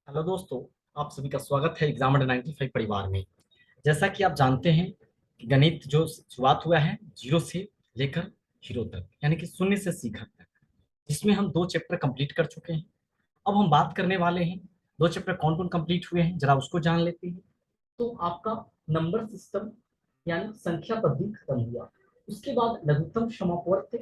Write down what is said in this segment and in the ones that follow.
Hello दोस्तों। आप सभी का स्वागत है एग्जाम 95 परिवार में। जैसा कि आप जानते हैं कि गणित जो शुरुआत हुआ है जीरो से लेकर हीरो तक, यानी कि शून्य से शिखर तक, जिसमें हम 2 चैप्टर कंप्लीट कर चुके हैं। अब हम बात करने वाले हैं 2 चैप्टर कौन कौन कंप्लीट हुए हैं, जरा उसको जान लेते हैं। तो आपका नंबर सिस्टम यानी संख्या पद्धति खत्म हुआ। उसके बाद लघुत्तम समापवर्त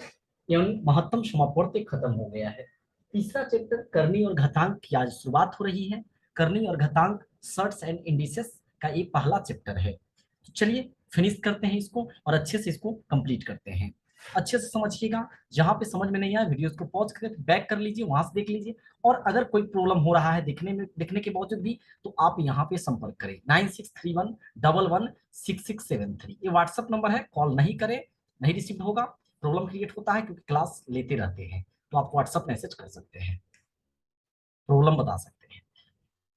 यानी महत्तम समापवर्त खत्म हो गया है। तीसरा चैप्टर करनी और घातांक की आज शुरुआत हो रही है। करनी और घातांक सर्ट्स एंड इंडिसेस का ये पहला चैप्टर है। तो चलिए फिनिश करते हैं इसको और अच्छे से इसको कंप्लीट करते हैं। अच्छे से समझिएगा। जहां पे समझ में नहीं आया वीडियोस को पॉज करके बैक कर लीजिए, वहां से देख लीजिए। और अगर कोई प्रॉब्लम हो रहा है देखने के बावजूद भी, तो आप यहाँ पे संपर्क करें 9631116673। ये व्हाट्सअप नंबर है, कॉल नहीं करें, नहीं रिसीव होगा। प्रॉब्लम क्रिएट होता है क्योंकि क्लास लेते रहते हैं, तो आप व्हाट्सअप मैसेज कर सकते हैं, प्रॉब्लम बता सकते हैं।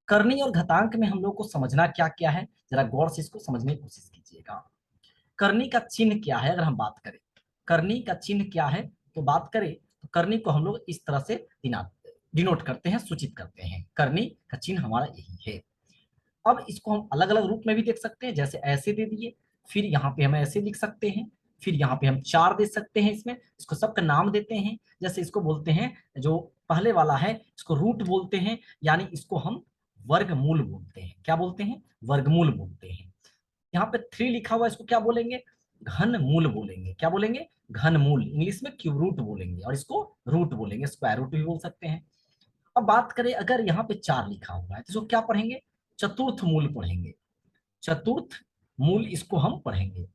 करनी और घातांक में हम लोग को समझना क्या क्या है, जरा गौर से इसको समझने की कोशिश कीजिएगा। करनी का चिन्ह क्या है, अगर हम बात करें करनी का चिन्ह क्या है, तो बात करें तो करनी को हम लोग इस तरह से डिनोट करते हैं, सूचित करते हैं। करनी का चिन्ह हमारा यही है। अब इसको हम अलग अलग रूप में भी देख सकते हैं, जैसे ऐसे दे दिए, फिर यहाँ पे हम ऐसे लिख सकते हैं, फिर यहाँ पे हम 4 दे सकते हैं। इसमें इसको सबका नाम देते हैं। जैसे इसको बोलते हैं, जो पहले वाला है इसको रूट बोलते हैं, यानी इसको हम वर्गमूल बोलते हैं। क्या बोलते हैं? वर्गमूल बोलते हैं। यहाँ पे 3 लिखा हुआ है, इसको क्या बोलेंगे? घन मूल बोलेंगे। क्या बोलेंगे? घन मूल। इंग्लिश में क्यूब रूट बोलेंगे, और इसको रूट बोलेंगे, स्क्वायर रूट भी बोल सकते हैं। अब बात करें, अगर यहाँ पे 4 लिखा हुआ है तो इसको क्या पढ़ेंगे? चतुर्थ मूल पढ़ेंगे। चतुर्थ मूल इसको हम पढ़ेंगे।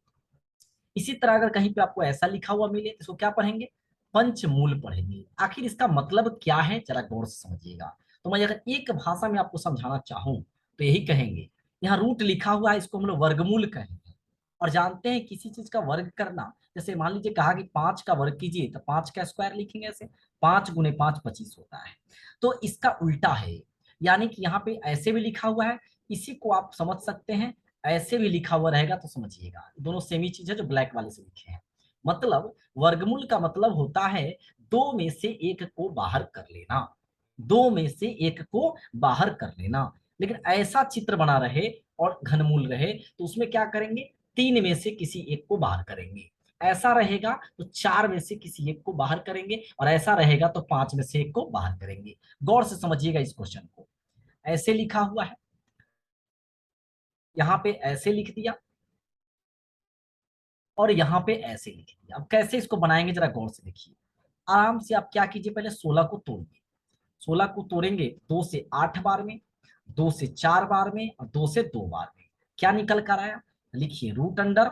इसी तरह अगर कहीं पे आपको ऐसा लिखा हुआ मिले तो इसको क्या पढ़ेंगे? पंचमूल पढ़ेंगे। आखिर इसका मतलब क्या है, जरा गौर से समझिएगा। तो मैं अगर एक भाषा में आपको समझाना चाहूं तो यही कहेंगे। यहाँ रूट लिखा हुआ है, इसको हम लोग वर्गमूल कहेंगे। और जानते हैं किसी चीज का वर्ग करना, जैसे मान लीजिए कहा कि 5 का वर्ग कीजिए, तो 5 का स्क्वायर लिखेंगे ऐसे। 5 × 5 25 होता है। तो इसका उल्टा है, यानी कि यहाँ पे ऐसे भी लिखा हुआ है, इसी को आप समझ सकते हैं। ऐसे भी लिखा हुआ रहेगा तो समझिएगा, दोनों सेम ही चीज है जो ब्लैक वाले से लिखे हैं। मतलब वर्गमूल का मतलब होता है दो में से एक को बाहर कर लेना। दो में से एक को बाहर कर लेना। लेकिन ऐसा चित्र बना रहे और घनमूल रहे तो उसमें क्या करेंगे? 3 में से किसी एक को बाहर करेंगे। ऐसा रहेगा तो 4 में से किसी एक को बाहर करेंगे, और ऐसा रहेगा तो 5 में से एक को बाहर करेंगे। गौर से समझिएगा इस क्वेश्चन को। ऐसे लिखा हुआ है, यहाँ पे ऐसे लिख दिया, और यहाँ पे ऐसे लिख दिया। अब कैसे इसको बनाएंगे, जरा गौर से देखिए। आराम से आप क्या कीजिए, पहले 16 को तोड़िए। 16 को तोड़ेंगे 2 से 8 बार में, 2 से 4 बार में, और 2 से 2 बार में। क्या निकल कर आया? लिखिए रूट अंडर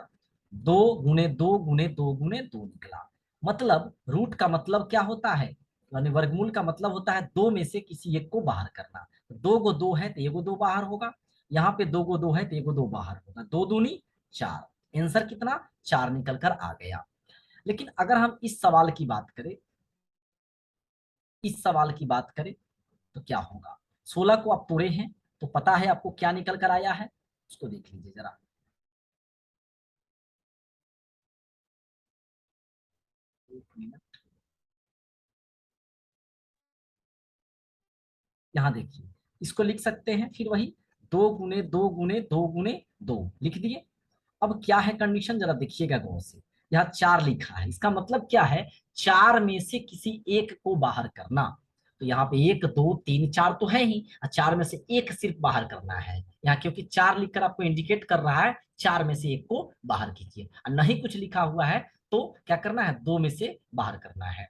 2 × 2 × 2 × 2 निकला। मतलब रूट का मतलब क्या होता है, यानी वर्गमूल का मतलब होता है दो में से किसी एक को बाहर करना। तो 2 को 2 है तो एगो 2 बाहर होगा। यहाँ पे 2 को 2 है तो एगो 2 बाहर होगा। 2 दूनी 4। आंसर कितना? 4 निकल कर आ गया। लेकिन अगर हम इस सवाल की बात करें तो क्या होगा? 16 को आप तोड़े हैं तो पता है आपको क्या निकल कर आया है, उसको देख लीजिए जरा। एक मिनट, यहाँ देखिए। इसको लिख सकते हैं फिर वही 2 × 2 × 2 × 2 लिख दिए। अब क्या है कंडीशन, जरा देखिएगा गौर से। यहाँ 4 लिखा है, इसका मतलब क्या है? 4 में से किसी एक को बाहर करना। तो यहाँ पे 1 2 3 4 तो है ही, और 4 में से एक सिर्फ बाहर करना है। यहाँ क्योंकि 4 लिखकर आपको इंडिकेट कर रहा है 4 में से एक को बाहर कीजिए, और नहीं कुछ लिखा हुआ है तो क्या करना है? 2 में से बाहर करना है।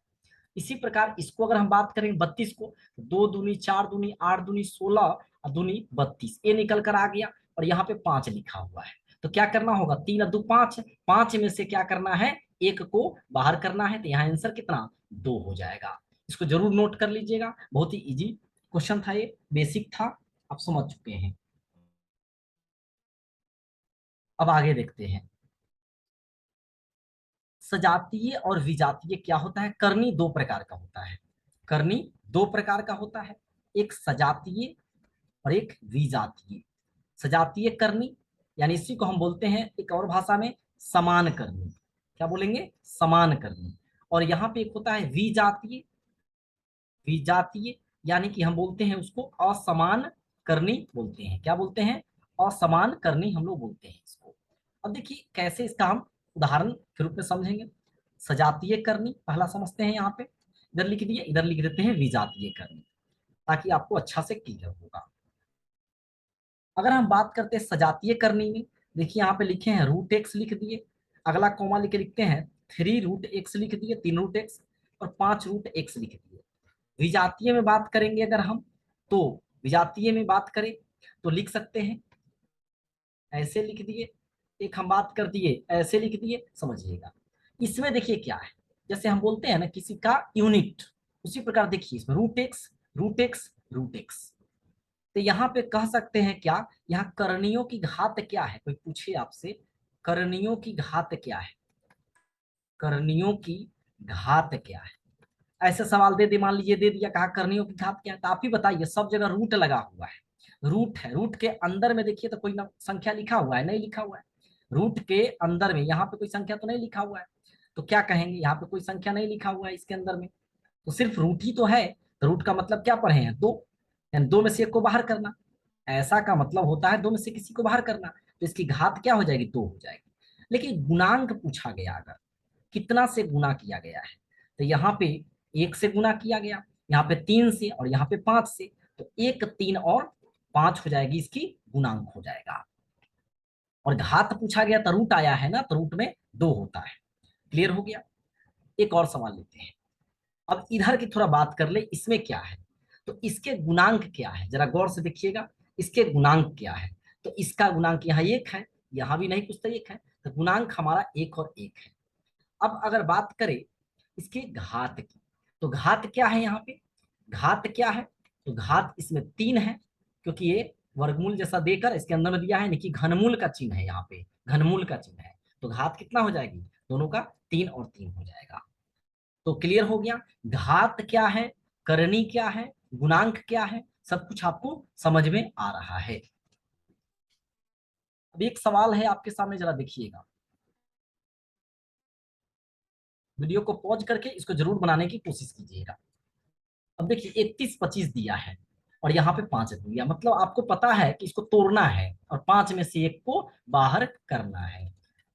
इसी प्रकार इसको अगर हम बात करें 32 को, 2 दूनी 4 दूनी 8 दूनी 16 और दूनी 32, ये निकल कर आ गया। और यहाँ पे 5 लिखा हुआ है, तो क्या करना होगा? 3 और 2 5, 5 में से क्या करना है? एक को बाहर करना है। तो यहाँ आंसर कितना? 2 हो जाएगा। इसको जरूर नोट कर लीजिएगा, बहुत ही इजी क्वेश्चन था, ये बेसिक था, आप समझ चुके हैं। अब आगे देखते हैं। सजातीय और विजातीय क्या होता है? करनी दो प्रकार का होता है। करनी दो प्रकार का होता है, एक सजातीय और एक विजातीय। सजातीय करनी यानी इसी को हम बोलते हैं एक और भाषा में समान करनी। क्या बोलेंगे? समान करनी। और यहाँ पे एक होता है विजातीय। विजातीय यानी कि हम बोलते हैं उसको असमान करनी बोलते हैं। क्या बोलते हैं? असमान करनी हम लोग बोलते हैं इसको। अब देखिए कैसे इसका हम उदाहरण के रूप में समझेंगे। सजातीय करनी पहला समझते हैं। यहाँ पे इधर लिख दिए, इधर लिख देते हैं विजातीय करनी, ताकि आपको अच्छा से क्लियर होगा। अगर हम बात करते हैं सजातीय करनी में, देखिए यहाँ पे लिखे हैं रूट एक्स लिख दिए, अगला कॉमा लिख के लिखते हैं 3 रूट एक्स लिख दिए, 3 रूट एक्स और 5 रूट एक्स लिख दिए। विजातीय में बात करेंगे अगर हम, तो विजातीय में बात करें तो लिख सकते हैं ऐसे लिख दिए, एक हम बात कर दिए ऐसे लिख दिए, समझिएगा। इसमें देखिए क्या है, जैसे हम बोलते हैं ना किसी का यूनिट, उसी प्रकार देखिए इसमें root x root x root x. तो यहाँ पे कह सकते हैं क्या, यहाँ करणियों की घात क्या है, कोई पूछे आपसे करणियों की घात क्या है, करणियों की घात क्या है, ऐसे सवाल दे दे, मान लीजिए दे दिया, कहा करणियों की घात क्या है, तो आप ही बताइए। सब जगह रूट लगा हुआ है, रूट है, रूट के अंदर में देखिए तो कोई संख्या लिखा हुआ है? नहीं लिखा हुआ है। रूट के अंदर में यहाँ पे कोई संख्या तो नहीं लिखा हुआ है, तो क्या कहेंगे, यहाँ पे कोई संख्या नहीं लिखा हुआ है इसके अंदर में, तो सिर्फ रूट ही तो है। तो रूट का मतलब क्या पढ़े हैं? दो, यानी दो में से एक को बाहर करना, ऐसा का मतलब होता है दो में से किसी को बाहर करना। तो इसकी घात क्या हो जाएगी? दो हो जाएगी। लेकिन गुणांक पूछा गया अगर, कितना से गुना किया गया है, तो यहाँ पे 1 से गुना किया गया, यहाँ पे 3 से और यहाँ पे 5 से, तो 1 3 और 5 हो जाएगी, इसकी गुणांक हो जाएगा। और घात पूछा गया तो रूट आया है ना, तो रूट में 2 होता है। क्लियर हो गया? एक और सवाल लेते हैं। अब इधर की थोड़ा बात कर ले, इसमें क्या है, तो इसके गुणांक क्या है, जरा गौर से देखिएगा, इसके गुणांक क्या है। तो इसका गुणांक यहाँ 1 है, यहाँ भी नहीं कुछ तो 1 है, तो गुणांक हमारा 1 और 1 है। अब अगर बात करें इसकी घात की, तो घात क्या है यहाँ पे, घात क्या है, तो घात इसमें 3 है, क्योंकि ये वर्गमूल जैसा देकर इसके अंदर में दिया है, कि घनमूल का चिन्ह है, यहाँ पे घनमूल का चिन्ह है, तो घात कितना हो जाएगी, दोनों का 3 और 3 हो जाएगा। तो क्लियर हो गया, घात क्या है, करनी क्या है, गुणांक क्या है, सब कुछ आपको समझ में आ रहा है। अब एक सवाल है आपके सामने, जरा देखिएगा, वीडियो को पॉज करके इसको जरूर बनाने की कोशिश कीजिएगा। अब देखिए 31 25 दिया है और यहाँ पे 5 दिया, मतलब आपको पता है कि इसको तोड़ना है और 5 में से एक को बाहर करना है।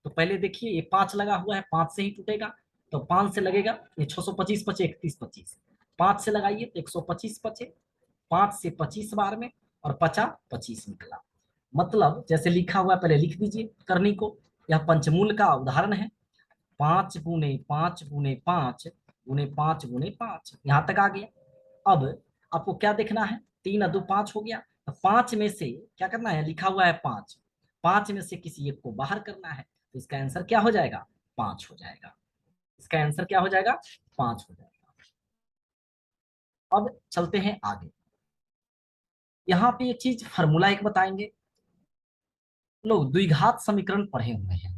तो पहले देखिए ये 5 लगा हुआ है, 5 से ही टूटेगा, तो 5 से लगेगा, ये 625 बचे, 31 25, 5 से लगाइए तो 125 बचे, 5 से 25 बार में और 50 25 निकला। मतलब जैसे लिखा हुआ पहले लिख दीजिए करनी को, यह पंचमूल का उदाहरण है, 5 × 5 × 5 × 5 यहाँ तक आ गया। अब आपको क्या देखना है, 3 और 2 5 हो गया, तो 5 में से क्या करना है, लिखा हुआ है 5, 5 में से किसी एक को बाहर करना है, तो इसका आंसर क्या हो जाएगा, 5 हो जाएगा। इसका आंसर क्या हो जाएगा, 5 हो जाएगा। अब चलते हैं आगे, यहाँ पे एक चीज फार्मूला एक बताएंगे। लोग द्विघात समीकरण पढ़े हुए हैं,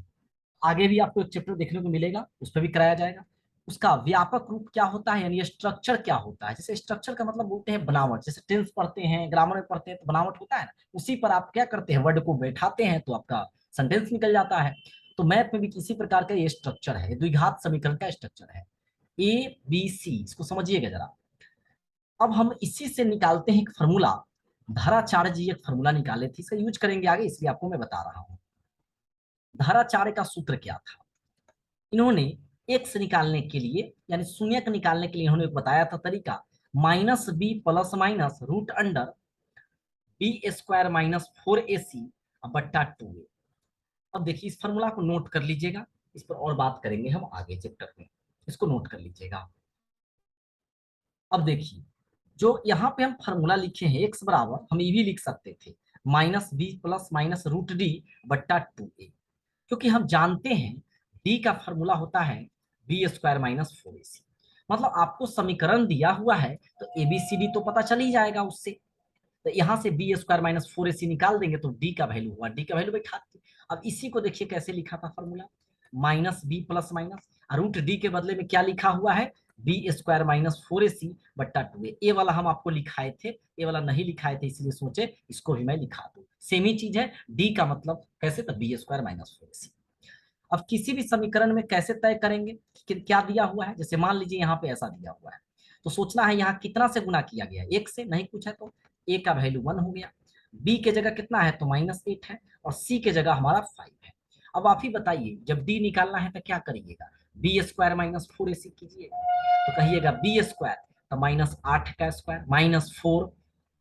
आगे भी आपको एक चैप्टर देखने को मिलेगा, उस पर भी कराया जाएगा। उसका व्यापक रूप क्या होता है, यानी स्ट्रक्चर क्या होता है। जैसे स्ट्रक्चर का मतलब बोलते हैं बनावट, जैसे टेंस पढ़ते हैं, ग्रामर में पढ़ते हैं तो बनावट होता है ना, उसी पर आप क्या करते हैं, वर्ड को बैठाते हैं तो आपका सेंटेंस निकल जाता है। तो मैथ में भी किसी प्रकार का ये स्ट्रक्चर है, द्विघात समीकरण का स्ट्रक्चर है ABC, इसको समझिएगा जरा। अब हम इसी से निकालते हैं एक फॉर्मूला, धाराचार्य जी एक फॉर्मूला निकाले थे, इसका यूज करेंगे आगे, इसलिए आपको मैं बता रहा हूँ। धाराचार्य का सूत्र क्या था, इन्होंने एक्स निकालने के लिए, यानी शून्यक निकालने के लिए इन्होंने बताया था तरीका, -b plus minus root under b² - 4ac बट्टा 2a। अब देखिए इस फॉर्मूला को नोट कर लीजिएगा, इस पर और बात करेंगे हम आगे चैप्टर में, इसको नोट कर लीजिएगा। अब देखिए जो यहाँ पे हम फॉर्मूला लिखे हैं, एक्स बराबर हम ये भी लिख सकते थे -b plus minus root d बट्टा 2a, क्योंकि हम जानते हैं d का फॉर्मूला होता है b² - 4ac। मतलब आपको समीकरण दिया हुआ है तो ABCD तो पता चल ही जाएगा उससे, तो यहाँ से b² - 4ac निकाल देंगे तो d का वैल्यू हुआ, d का वैल्यू बैठा देंगे। अब इसी को देखिए कैसे लिखा था formula, -b plus minus root d के बदले में क्या लिखा हुआ है, b² - 4ac बट्टा 2a। ए वाला हम आपको लिखाए थे, ए वाला नहीं लिखाए थे, इसलिए सोचे इसको भी मैं लिखा दूं, सेम ही चीज है, d का मतलब कैसे, तो b² - 4ac। अब किसी भी समीकरण में कैसे तय करेंगे कि क्या दिया हुआ है, जैसे मान लीजिए यहाँ पे ऐसा दिया हुआ है, तो सोचना है यहाँ कितना से गुना किया गया, 1 से, नहीं कुछ है तो a का वैल्यू 1 हो गया, बी के जगह कितना है तो -8 है, और सी के जगह हमारा 5 है। अब आप ही बताइए, जब डी निकालना है तो क्या करिएगा, बी² -4ac कीजिए, तो कहिएगा बी² तो -8 का स्क्वायर -4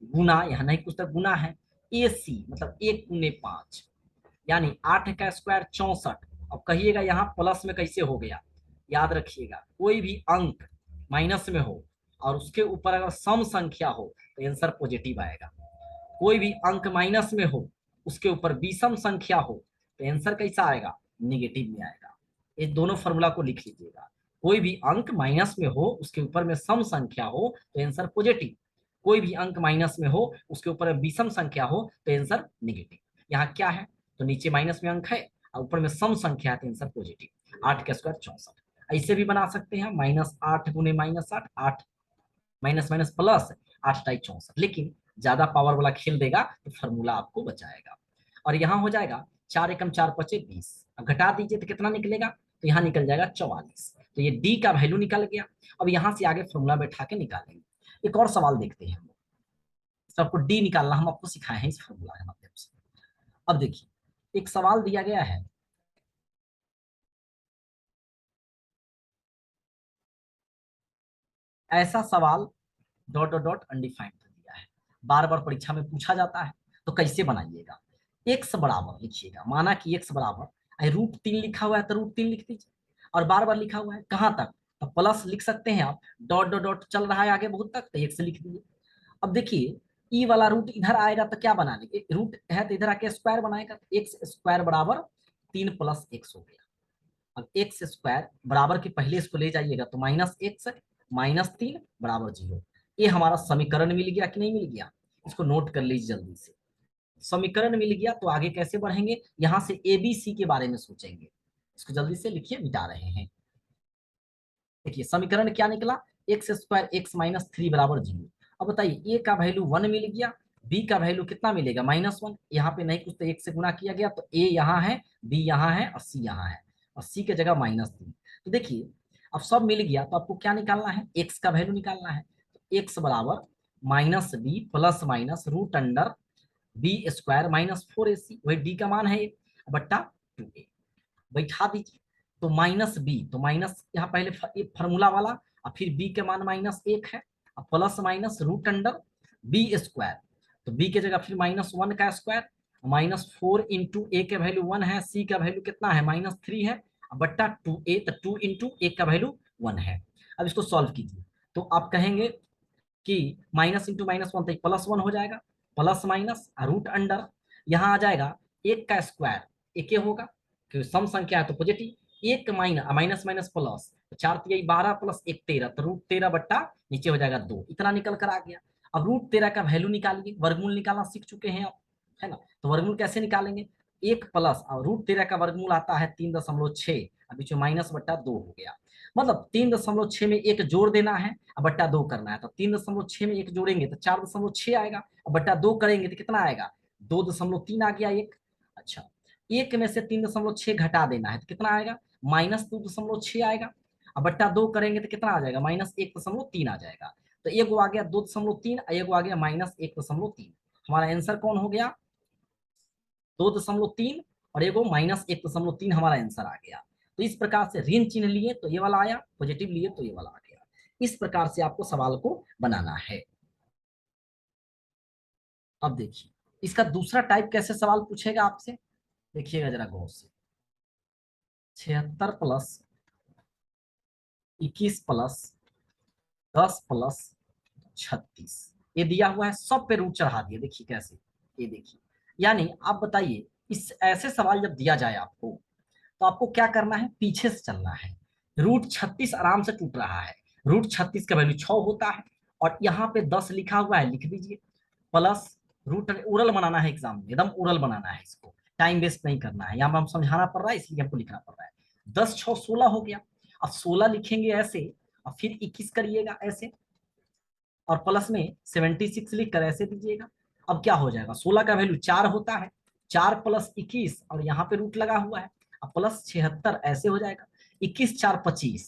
गुना, यहाँ नहीं कुछ तो गुना है, ए सी मतलब 1 × 5, यानी 8 का स्क्वायर 64। अब कहिएगा यहाँ प्लस में कैसे हो गया, याद रखिएगा कोई भी अंक माइनस में हो और उसके ऊपर अगर सम संख्या हो तो आंसर पॉजिटिव आएगा, कोई भी अंक माइनस में हो उसके ऊपर विषम संख्या हो तो आंसर कैसा आएगा, निगेटिव में आएगा। ये दोनों फॉर्मूला को लिख लीजिएगा, कोई भी अंक माइनस में हो उसके ऊपर में सम संख्या हो तो आंसर पॉजिटिव, कोई भी अंक माइनस में हो उसके ऊपर विषम संख्या हो तो आंसर निगेटिव। यहाँ क्या है तो नीचे माइनस में अंक है और ऊपर में सम संख्या है तो आंसर पॉजिटिव। 8 का स्क्वायर 64। ऐसे भी बना सकते हैं -8 गुने -8, 8 माइनस माइनस प्लस 8×64, लेकिन ज्यादा पावर वाला खेल देगा तो फॉर्मूला आपको बचाएगा। और यहाँ हो जाएगा 4 × 4 = 20, अब घटा दीजिए तो कितना निकलेगा, तो यहाँ निकल जाएगा 44। तो ये डी का वैल्यू निकल गया। अब यहाँ से आगे फॉर्मूला बैठा के निकालेंगे। एक और सवाल देखते हैं, सबको डी निकालना हम आपको सिखाए हैं इस फॉर्मूला के माध्यम से। अब देखिए एक सवाल दिया गया है, ऐसा सवाल डॉट डॉट डॉट अनडिफाइंड कर दिया है, बार बार परीक्षा में पूछा जाता है, तो कैसे बनाइएगा, एक्स बराबर लिखिएगा, माना कि एक्स बराबर √3 लिखा हुआ है तो √3 लिख दीजिए, और बार बार लिखा हुआ है कहाँ तक, तो प्लस लिख सकते हैं आप, डॉट डॉट डॉट चल रहा है आगे बहुत तक तो एक्स लिख दीजिए। अब देखिए ई वाला रूट इधर आएगा तो क्या बना लेंगे, रूट है तो इधर आके स्क्वायर बनाएगा, तो x² बराबर 3 + x हो गया। अब x² बराबर के पहले इसको ले जाइएगा तो -x -3 बराबर 0। ये हमारा समीकरण मिल गया कि नहीं मिल गया, इसको नोट कर लीजिए जल्दी से। समीकरण मिल गया तो आगे कैसे बढ़ेंगे, यहां से ए बी सी के बारे में सोचेंगे, इसको जल्दी से लिखिए, मिटा रहे हैं। देखिए समीकरण क्या निकला, x² x -3 बराबर 0। अब बताइए ए का वैल्यू 1 मिल गया, बी का वैल्यू कितना मिलेगा -1, यहाँ पे नहीं कुछ तो 1 से गुना किया गया तो ए यहाँ है, बी यहाँ है और सी यहाँ है, और सी के जगह -3। तो देखिए अब सब मिल गया तो आपको क्या निकालना है, एक्स का वैल्यू निकालना है, तो एक्स बराबर -b प्लस माइनस √बी² -4ac, वही डी का मान है बट्टा 2a, बैठा दीजिए। तो -b तो माइनस यहाँ पहले फार्मूला वाला, और फिर b के मान -1 है, और प्लस माइनस √b², तो b के जगह फिर -1 का स्क्वायर, -4 × a के वैल्यू 1 है, c का वैल्यू कितना है -3 है, बट्टा 2a, तो 2 × a का वैल्यू 1 है। अब इसको सॉल्व कीजिए तो आप कहेंगे कि माइनस इंटू -1 तो +1 हो जाएगा, प्लस माइनस रूट अंडर, यहाँ आ जाएगा 1 का स्क्वायर 1 होगा क्योंकि सम संख्या है तो पॉजिटिव, 1 माइनस माइनस प्लस, 4×3 = 12 + 1 13, तो √13 बट्टा नीचे हो जाएगा 2, इतना निकल कर आ गया। अब √13 का वैल्यू निकालिए, वर्गमूल निकालना सीख चुके हैं आप, है ना, तो वर्गमूल कैसे निकालेंगे, 1 प्लस और √13 का वर्गमूल आता है 3.6, अब बीच में -/2 हो गया, मतलब 3.6 में 1 जोड़ देना है और बट्टा 2 करना है, तो 3.6 में 1 जोड़ेंगे तो 4.6 आएगा, और बट्टा 2 करेंगे तो कितना आएगा 2.3 आ गया एक। अच्छा 1 में से 3.6 घटा देना है तो कितना आएगा -2.6 आएगा, और बट्टा 2 करेंगे तो कितना आ जाएगा -1.3 आ जाएगा, तो एक आ गया 2.3 और एक आ गया -1.3। हमारा आंसर कौन हो गया 2.3 और एगो -1.3 हमारा आंसर आ गया। तो इस प्रकार से ऋण चिन्ह लिए तो ये वाला आया, पॉजिटिव लिए तो ये वाला आ गया। इस प्रकार से आपको सवाल को बनाना है। अब देखिए इसका दूसरा टाइप कैसे सवाल पूछेगा आपसे, देखिएगा जरा गौर से, 76 + 21 + 10 + 36 ये दिया हुआ है, सब पे रूट चढ़ा दिए, देखिए कैसे, ये देखिए, यानी आप बताइए इस ऐसे सवाल जब दिया जाए आपको तो आपको क्या करना है, पीछे से चलना है। √36 आराम से टूट रहा है, √36 का वैल्यू 6 होता है, और यहाँ पे 10 लिखा हुआ है लिख दीजिए, प्लस रूट उरल बनाना है, एग्जाम में एकदम उरल बनाना है, इसको टाइम वेस्ट नहीं करना है, यहाँ पर हम समझाना पड़ रहा है इसलिए हमको लिखना पड़ रहा है। 10 6 16 हो गया, अब 16 लिखेंगे ऐसे और फिर 21 करिएगा ऐसे, और प्लस में 76 लिख कर ऐसे दीजिएगा। अब क्या हो जाएगा, 16 का वैल्यू 4 होता है, 4 + 21 और यहाँ पे रूट लगा हुआ है, अब प्लस 76 ऐसे हो जाएगा, 21 4 25,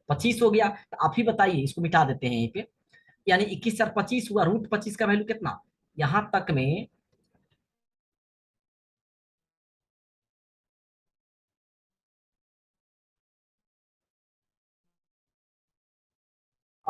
25 हो गया। तो आप ही बताइए, इसको मिटा देते हैं यहीं पे, यानी 21 4 25 हुआ, √25 का वैल्यू कितना, यहाँ तक में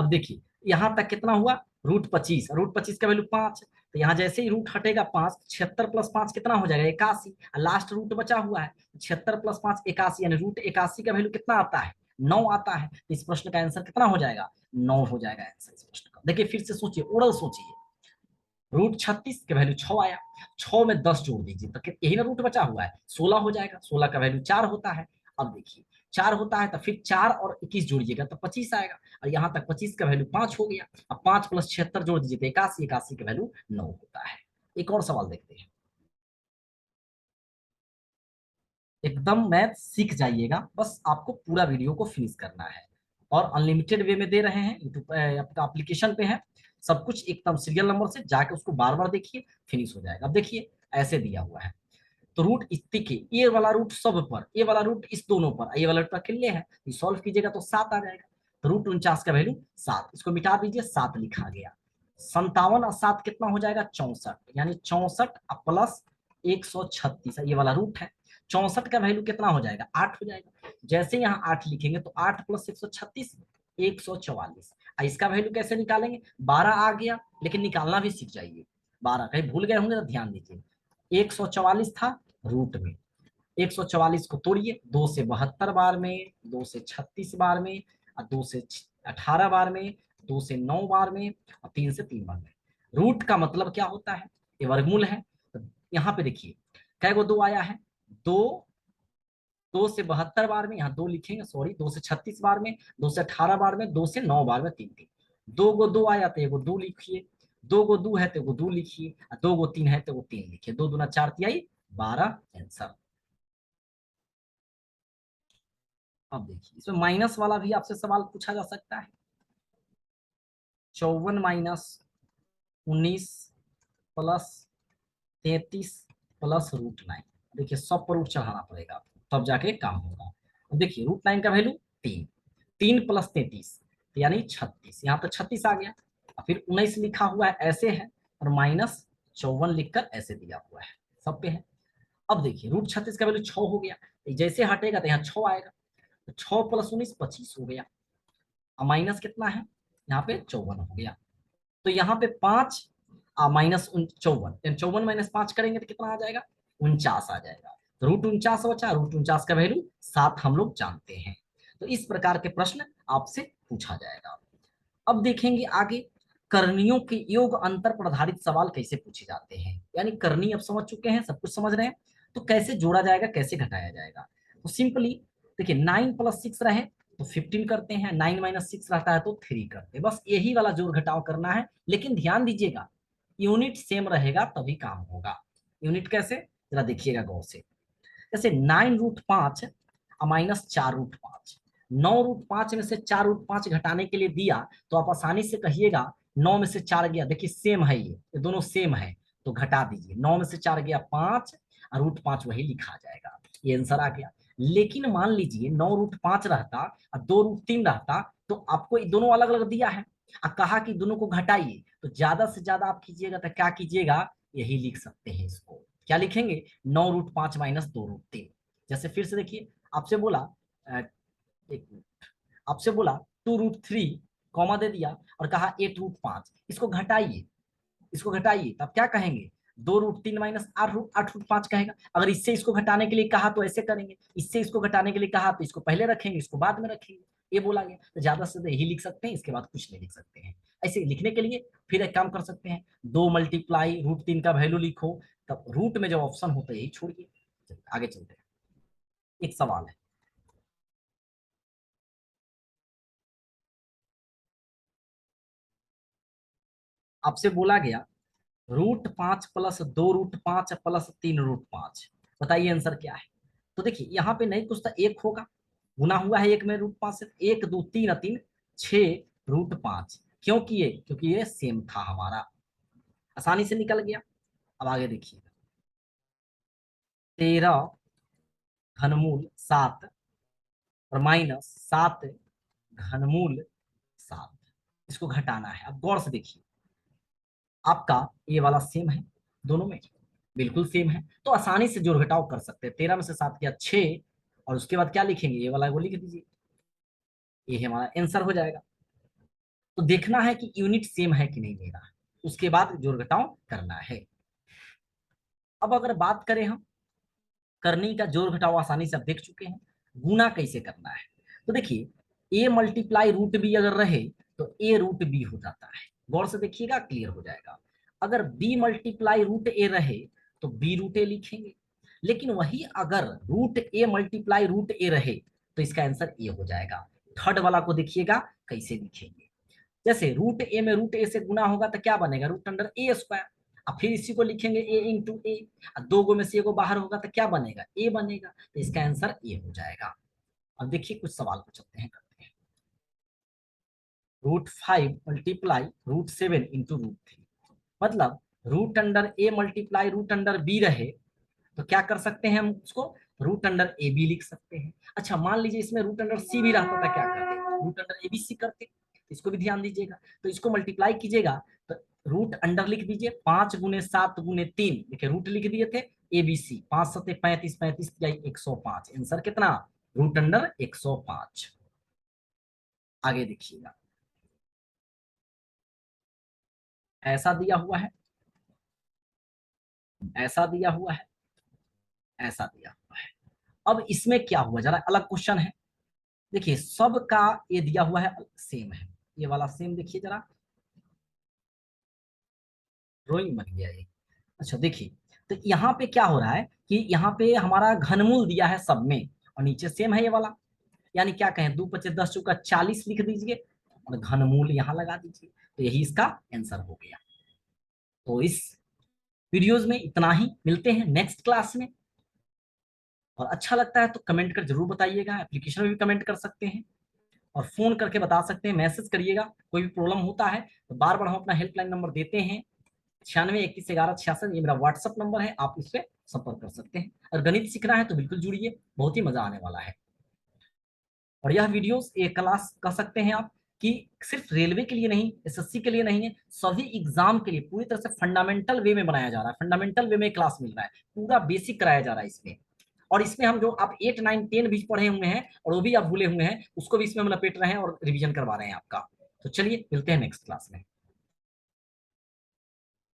अब देखिए यहाँ तक कितना हुआ, √25, √25 का वैल्यू 5, तो यहाँ जैसे ही रूट हटेगा 5, 76 + 5 कितना हो जाएगा 81, लास्ट रूट बचा हुआ है 76 + 5 81, यानी √81 का वैल्यू कितना आता है 9 आता है। तो इस प्रश्न का आंसर कितना हो जाएगा 9 हो जाएगा आंसर इस प्रश्न का। देखिए फिर से सोचिए, उड़ल सोचिए, √36 के वैल्यू 6 आया, 6 में 10 जोड़ दीजिए तो यही ना रूट बचा हुआ है 16 हो जाएगा, 16 का वैल्यू 4 होता है। अब देखिए 4 होता है तो फिर 4 और 21 जोड़िएगा तो 25 आएगा, और यहाँ तक 25 का वैल्यू 5 हो गया। अब 5 + 76 जोड़ दीजिए तो 81, 81 का वैल्यू 9 होता है। एक और सवाल देखते हैं, एकदम मैथ सीख जाइएगा, बस आपको पूरा वीडियो को फिनिश करना है। और अनलिमिटेड वे में दे रहे हैं, यूट्यूब आपका एप्लीकेशन पे है सब कुछ, एकदम सीरियल नंबर से जाके उसको बार बार देखिए, फिनिश हो जाएगा। अब देखिए ऐसे दिया हुआ है, तो रूट इतने के ये वाला रूट सब पर, ये वाला रूट इस दोनों पर, ये वाला रूट अकेले है, ये सॉल्व कीजिएगा तो 7 आ जाएगा। तो √49 का वैल्यू 7, इसको मिटा दीजिए 7 लिखा गया। 57 और 7 कितना हो जाएगा 64, यानी 64 प्लस 136, ये वाला रूट है। 64 का वैल्यू कितना हो जाएगा 8 हो जाएगा। जैसे यहाँ 8 लिखेंगे तो 8 + 136 144। इसका वैल्यू कैसे निकालेंगे, 12 आ गया, लेकिन निकालना भी सीख जाइए। 12 कहीं भूल गए होंगे तो ध्यान दीजिए, 144 था रूट में, 144 को तोड़िए, 2 से 72 बार में, 2 से 36 बार में, और 2 से 18 बार में, 2 से 9 बार में, और 3 से 3 बार में। रूट का मतलब क्या होता है, ये वर्गमूल है। तो यहाँ पे देखिए कै गो 2 आया है, 2, 2 से 72 बार में, यहाँ 2 लिखेंगे सॉरी, 2 से 36 बार में, 2 से 18 बार में, 2 से 9 बार में, 3 3। 2 गो 2 आया तो एगो 2 लिखिए, 2 गो 2 है तो एगो 2 लिखिए, 2 गो 3 है तो एगो 3 लिखिए, 2 दूना 4 तिहाई 12 आंसर। अब देखिए इसमें माइनस वाला भी आपसे सवाल पूछा जा सकता है, 54 - 19 प्लस 33 प्लस √9। देखिए सब पर रूट चढ़ाना पड़ेगा आपको, तब जाके काम होगा। अब देखिए √9 का वैल्यू 3, 3 + 33 यानी 36, यहाँ तो 36 आ गया, और फिर 19 लिखा हुआ है ऐसे है, और -54 लिखकर ऐसे दिया हुआ है, सब पे है। अब देखिए √36 का वैल्यू 6 हो गया, जैसे हटेगा तो यहाँ 6 आएगा, तो 6 + 19 25 हो गया, और माइनस कितना है यहाँ पे 54 हो गया। तो यहाँ पे 5 -54, 54 - 5 करेंगे तो कितना आ जाएगा 49 आ जाएगा। तो √49 बचा, √49 का वैल्यू 7 हम लोग जानते हैं। तो इस प्रकार के प्रश्न आपसे पूछा जाएगा। अब देखेंगे आगे करणियों के योग अंतर पर आधारित सवाल कैसे पूछे जाते हैं, यानी करनी अब समझ चुके हैं, सब कुछ समझ रहे हैं, तो कैसे जोड़ा जाएगा कैसे घटाया जाएगा। तो सिंपली देखिए 9 + 6 रहे तो 15 करते हैं, 9 - 6 रहता है तो 3 करते हैं, बस यही वाला जोड़ घटाव करना है। लेकिन ध्यान दीजिएगा यूनिट सेम रहेगा तभी काम होगा। यूनिट कैसे, जरा देखिएगा गौर से। जैसे 9√5 -4√5, 9√5 में से 4√5 घटाने के लिए दिया, तो आप आसानी से कहिएगा 9 में से 4 गया, देखिए सेम है, ये दोनों सेम है, तो घटा दीजिए, 9 में से 4 गया 5, और √5 वही लिखा जाएगा, ये आंसर आ गया। लेकिन मान लीजिए 9√5 रहता और 2√3 रहता, तो आपको ये दोनों अलग अलग दिया है और कहा कि दोनों को घटाइए, तो ज्यादा से ज्यादा आप कीजिएगा तो क्या कीजिएगा, यही लिख सकते हैं, इसको क्या लिखेंगे 9√5 - 2√3। जैसे फिर से देखिए आपसे बोला एक मिनट, आपसे बोला 2√3 कॉमा दे दिया और कहा 8√5, इसको घटाइए, इसको घटाइए, तब क्या कहेंगे 2√3 - 8√5 कहेगा। अगर इससे इसको घटाने के लिए कहा तो ऐसे करेंगे, इससे इसको घटाने के लिए कहा तो इसको पहले रखेंगे इसको बाद में रखेंगे, ये बोला गया। तो ज्यादा से ज्यादा यही लिख सकते हैं, इसके बाद कुछ नहीं लिख सकते हैं। ऐसे लिखने के लिए फिर एक काम कर सकते हैं, 2 × √3 का वैल्यू लिखो, तब रूट में जो ऑप्शन होता है यही छोड़िए। आगे चलते हैं, एक सवाल है, आपसे बोला गया √5 + 2√5 + 3√5, बताइए आंसर क्या है। तो देखिए यहाँ पे नहीं कुछ तो एक होगा, गुना हुआ है एक में √5 से, 1 2 3 3 6√5, क्यों किए, क्योंकि ये सेम था हमारा, आसानी से निकल गया। अब आगे देखिए 13 घनमूल 7 और -7 घनमूल 7, इसको घटाना है। अब गौर से देखिए आपका ये वाला सेम है, दोनों में बिल्कुल सेम है, तो आसानी से जोड़ घटाव कर सकते हैं। 13 में से 7 गया 6, और उसके बाद क्या लिखेंगे, ये वाला वो लिख दीजिए, ये हमारा आंसर हो जाएगा। तो देखना है कि यूनिट सेम है कि नहीं मेरा, उसके बाद जोड़ घटाव करना है। अब अगर बात करें हम करने का, जोड़ घटाव आसानी से आप देख चुके हैं, गुना कैसे करना है। तो देखिए ए मल्टीप्लाई रूट बी अगर रहे तो ए रूट बी हो जाता है, गौर से देखिएगा क्लियर हो जाएगा। अगर बी मल्टीप्लाई रूट ए रहे तो बी रूट ए लिखेंगे, लेकिन वही अगर रूट ए मल्टीप्लाई रूट ए रहे तो इसका आंसर ए हो जाएगा। थर्ड वाला को देखिएगा कैसे लिखेंगे। जैसे रूट ए में रूट ए से गुना होगा तो क्या बनेगा, रूट अंडर ए स्क्वायर। अब फिर इसी को लिखेंगे ए इंटू ए, दो गो में से एगो बाहर होगा तो क्या बनेगा, ए बनेगा, तो इसका आंसर ए हो जाएगा। अब देखिए कुछ सवाल पूछते हैं, करते हैं। √5 मल्टीप्लाई √7 इंटू √3, मतलब root under A multiply root under B रहे तो क्या कर सकते हैं हम उसको, रूट अंडर ए बी लिख सकते हैं। अच्छा मान लीजिए इसमें रूट अंडर सी भी रहता था, क्या करते, root under A B C करते, इसको भी ध्यान दीजिएगा। तो इसको मल्टीप्लाई कीजिएगा तो रूट अंडर लिख दीजिए, 5 × 7 × 3, देखिए रूट लिख दिए थे ए बी सी, 5×7 = 35, 35 × 105, आंसर कितना, रूट अंडर 105। आगे देखिएगा, ऐसा दिया हुआ है, ऐसा दिया हुआ है, ऐसा दिया हुआ है। अब इसमें क्या हुआ, जरा अलग क्वेश्चन है। देखिए सबका ये दिया हुआ है सेम है, ये वाला सेम देखिए जरा, ड्रॉइंग बन गया ये। अच्छा देखिए, तो यहाँ पे क्या हो रहा है कि यहाँ पे हमारा घनमूल दिया है सब में और नीचे सेम है ये वाला, यानी क्या कहें, 2×5 = 10 लिख दीजिए और घनमूल यहाँ लगा दीजिए, तो यही इसका आंसर हो गया। तो इस वीडियोज में इतना ही, मिलते हैं नेक्स्ट क्लास में। और अच्छा लगता है तो कमेंट कर जरूर बताइएगा, एप्लीकेशन में भी कमेंट कर सकते हैं और फोन करके बता सकते हैं, मैसेज करिएगा, कोई भी प्रॉब्लम होता है तो बार बार हम अपना हेल्पलाइन नंबर देते हैं, 96 21 11 66, ये मेरा व्हाट्सअप नंबर है, आप इस पर संपर्क कर सकते हैं। अगर गणित सीखना है तो बिल्कुल जुड़िए, बहुत ही मजा आने वाला है। और यह वीडियोस एक क्लास कह सकते हैं आप कि सिर्फ रेलवे के लिए नहीं, एसएससी के लिए नहीं है, सभी एग्जाम के लिए पूरी तरह से फंडामेंटल वे में बनाया जा रहा है, फंडामेंटल वे में क्लास मिल रहा है, पूरा बेसिक कराया जा रहा है इसमें। और इसमें हम जो आप 8 9 10 भी पढ़े हुए हैं और वो भी आप भूले हुए हैं, उसको भी इसमें हम लपेट रहे हैं और रिवीजन करवा रहे हैं आपका। तो चलिए मिलते हैं नेक्स्ट क्लास में।